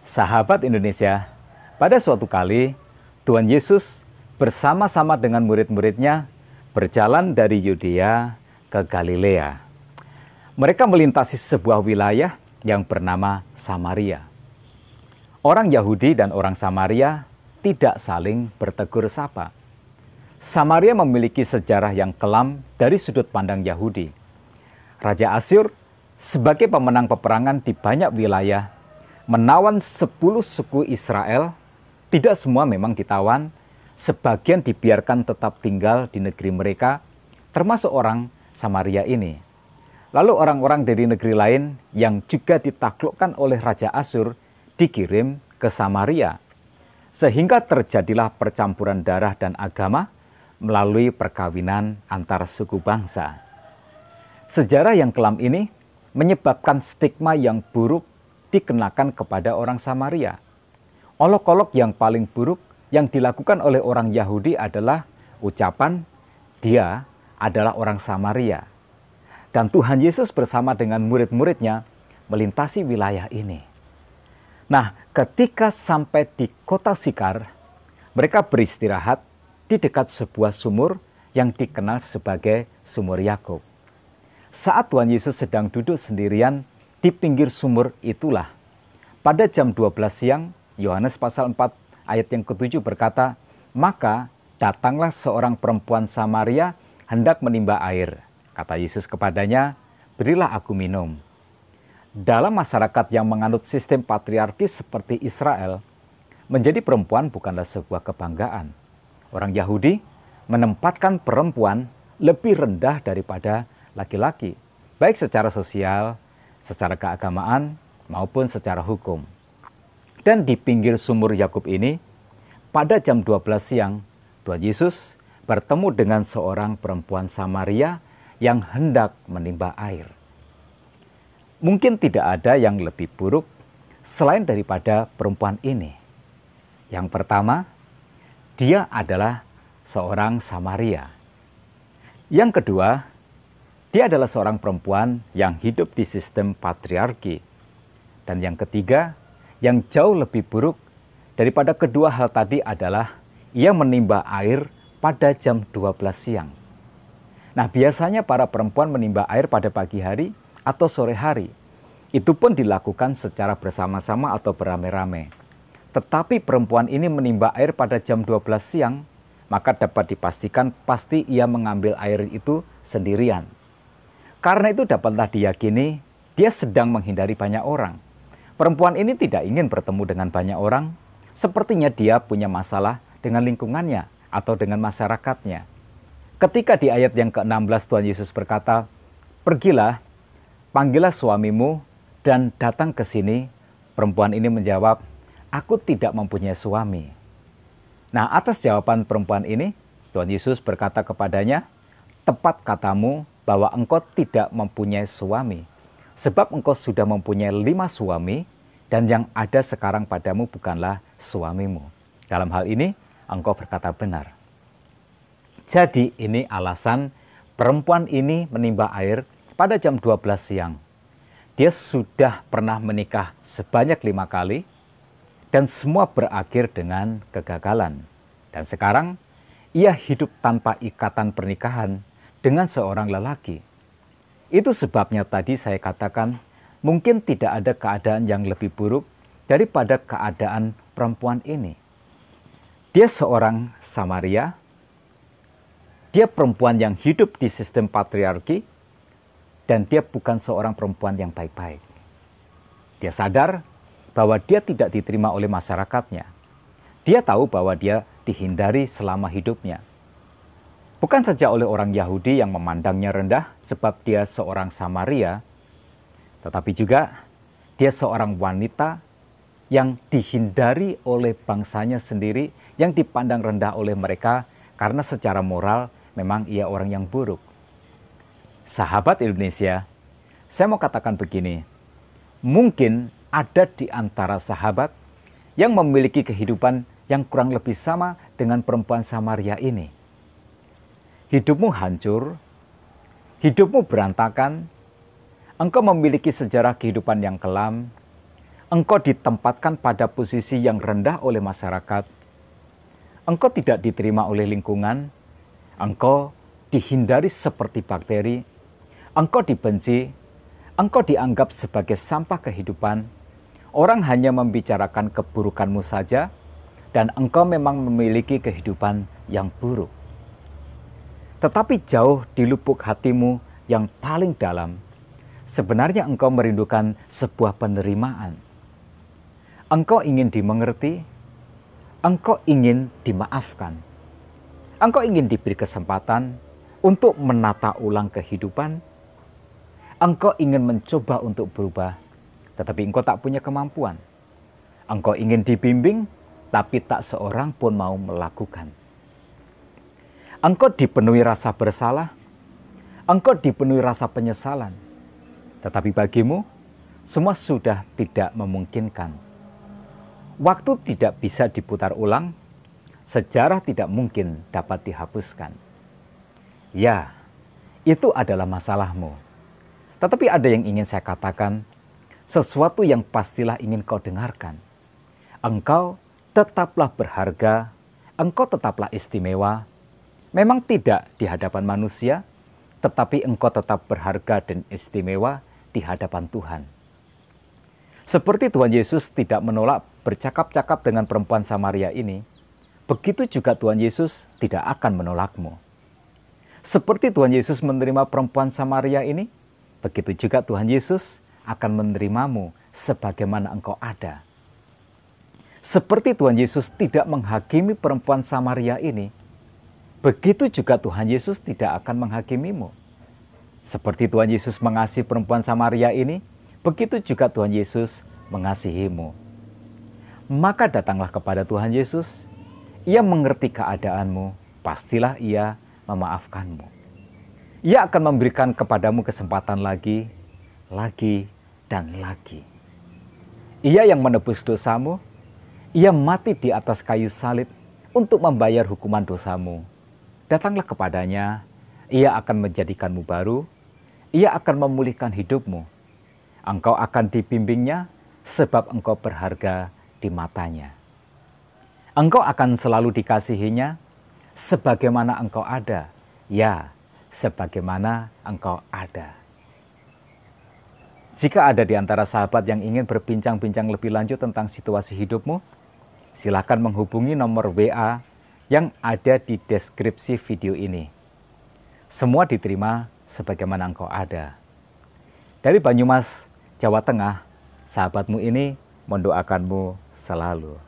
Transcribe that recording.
Sahabat Indonesia, pada suatu kali Tuhan Yesus bersama-sama dengan murid-muridnya berjalan dari Yudea ke Galilea. Mereka melintasi sebuah wilayah yang bernama Samaria. Orang Yahudi dan orang Samaria tidak saling bertegur sapa. Samaria memiliki sejarah yang kelam dari sudut pandang Yahudi. Raja Asyur sebagai pemenang peperangan di banyak wilayah menawan 10 suku Israel. Tidak semua memang ditawan, sebagian dibiarkan tetap tinggal di negeri mereka, termasuk orang Samaria ini. Lalu orang-orang dari negeri lain yang juga ditaklukkan oleh Raja Asyur dikirim ke Samaria. Sehingga terjadilah percampuran darah dan agama melalui perkawinan antar suku bangsa. Sejarah yang kelam ini menyebabkan stigma yang buruk dikenakan kepada orang Samaria. Olok-olok yang paling buruk yang dilakukan oleh orang Yahudi adalah ucapan dia adalah orang Samaria. Dan Tuhan Yesus bersama dengan murid-muridnya melintasi wilayah ini. Nah, ketika sampai di kota Sikar, mereka beristirahat di dekat sebuah sumur yang dikenal sebagai Sumur Yakub. Saat Tuhan Yesus sedang duduk sendirian di pinggir sumur itulah, pada jam 12 siang, Yohanes pasal 4 ayat yang ke-7 berkata, "Maka datanglah seorang perempuan Samaria hendak menimba air. Kata Yesus kepadanya, berilah aku minum." Dalam masyarakat yang menganut sistem patriarkis seperti Israel, menjadi perempuan bukanlah sebuah kebanggaan. Orang Yahudi menempatkan perempuan lebih rendah daripada laki-laki, baik secara sosial, secara keagamaan, maupun secara hukum. Dan di pinggir sumur Yakub ini, pada jam 12 siang, Tuhan Yesus bertemu dengan seorang perempuan Samaria yang hendak menimba air. Mungkin tidak ada yang lebih buruk selain daripada perempuan ini. Yang pertama, dia adalah seorang Samaria. Yang kedua, dia adalah seorang perempuan yang hidup di sistem patriarki. Dan yang ketiga, yang jauh lebih buruk daripada kedua hal tadi adalah ia menimba air pada jam 12 siang. Nah, biasanya para perempuan menimba air pada pagi hari atau sore hari. Itu pun dilakukan secara bersama-sama atau beramai-ramai. Tetapi perempuan ini menimba air pada jam 12 siang, maka dapat dipastikan pasti ia mengambil air itu sendirian. Karena itu dapatlah diyakini dia sedang menghindari banyak orang. Perempuan ini tidak ingin bertemu dengan banyak orang. Sepertinya dia punya masalah dengan lingkungannya atau dengan masyarakatnya. Ketika di ayat yang ke-16 Tuhan Yesus berkata, "Pergilah, panggillah suamimu dan datang ke sini." Perempuan ini menjawab, "Aku tidak mempunyai suami." Nah, atas jawaban perempuan ini, Tuhan Yesus berkata kepadanya, "Tepat katamu bahwa engkau tidak mempunyai suami. Sebab engkau sudah mempunyai 5 suami, dan yang ada sekarang padamu bukanlah suamimu. Dalam hal ini, engkau berkata benar." Jadi ini alasan perempuan ini menimba air pada jam 12 siang. Dia sudah pernah menikah sebanyak 5 kali, dan semua berakhir dengan kegagalan. Dan sekarang, ia hidup tanpa ikatan pernikahan dengan seorang lelaki. Itu sebabnya tadi saya katakan, mungkin tidak ada keadaan yang lebih buruk daripada keadaan perempuan ini. Dia seorang Samaria, dia perempuan yang hidup di sistem patriarki, dan dia bukan seorang perempuan yang baik-baik. Dia sadar bahwa dia tidak diterima oleh masyarakatnya. Dia tahu bahwa dia dihindari selama hidupnya. Bukan saja oleh orang Yahudi yang memandangnya rendah sebab dia seorang Samaria, tetapi juga dia seorang wanita yang dihindari oleh bangsanya sendiri, yang dipandang rendah oleh mereka karena secara moral memang ia orang yang buruk. Sahabat Indonesia, saya mau katakan begini, mungkin ada di antara sahabat yang memiliki kehidupan yang kurang lebih sama dengan perempuan Samaria ini. Hidupmu hancur, hidupmu berantakan, engkau memiliki sejarah kehidupan yang kelam, engkau ditempatkan pada posisi yang rendah oleh masyarakat, engkau tidak diterima oleh lingkungan, engkau dihindari seperti bakteri, engkau dibenci, engkau dianggap sebagai sampah kehidupan, orang hanya membicarakan keburukanmu saja, dan engkau memang memiliki kehidupan yang buruk. Tetapi jauh di lubuk hatimu yang paling dalam, sebenarnya engkau merindukan sebuah penerimaan. Engkau ingin dimengerti, engkau ingin dimaafkan. Engkau ingin diberi kesempatan untuk menata ulang kehidupan. Engkau ingin mencoba untuk berubah, tetapi engkau tak punya kemampuan. Engkau ingin dibimbing, tapi tak seorang pun mau melakukan. Engkau dipenuhi rasa bersalah, engkau dipenuhi rasa penyesalan. Tetapi bagimu, semua sudah tidak memungkinkan. Waktu tidak bisa diputar ulang, sejarah tidak mungkin dapat dihapuskan. Ya, itu adalah masalahmu. Tetapi ada yang ingin saya katakan, sesuatu yang pastilah ingin kau dengarkan. Engkau tetaplah berharga, engkau tetaplah istimewa. Memang tidak di hadapan manusia, tetapi engkau tetap berharga dan istimewa di hadapan Tuhan. Seperti Tuhan Yesus tidak menolak bercakap-cakap dengan perempuan Samaria ini, begitu juga Tuhan Yesus tidak akan menolakmu. Seperti Tuhan Yesus menerima perempuan Samaria ini, begitu juga Tuhan Yesus akan menerimamu sebagaimana engkau ada. Seperti Tuhan Yesus tidak menghakimi perempuan Samaria ini, begitu juga Tuhan Yesus tidak akan menghakimimu. Seperti Tuhan Yesus mengasihi perempuan Samaria ini, begitu juga Tuhan Yesus mengasihimu. Maka datanglah kepada Tuhan Yesus, Ia mengerti keadaanmu, pastilah Ia memaafkanmu. Ia akan memberikan kepadamu kesempatan lagi, dan lagi. Ia yang menebus dosamu, Ia mati di atas kayu salib untuk membayar hukuman dosamu. Datanglah kepadanya, Ia akan menjadikanmu baru, Ia akan memulihkan hidupmu. Engkau akan dibimbingnya sebab engkau berharga di matanya. Engkau akan selalu dikasihinya sebagaimana engkau ada, ya, sebagaimana engkau ada. Jika ada di antara sahabat yang ingin berbincang-bincang lebih lanjut tentang situasi hidupmu, silakan menghubungi nomor WA yang ada di deskripsi video ini. Semua diterima sebagaimana engkau ada. Dari Banyumas, Jawa Tengah, sahabatmu ini mendoakanmu selalu.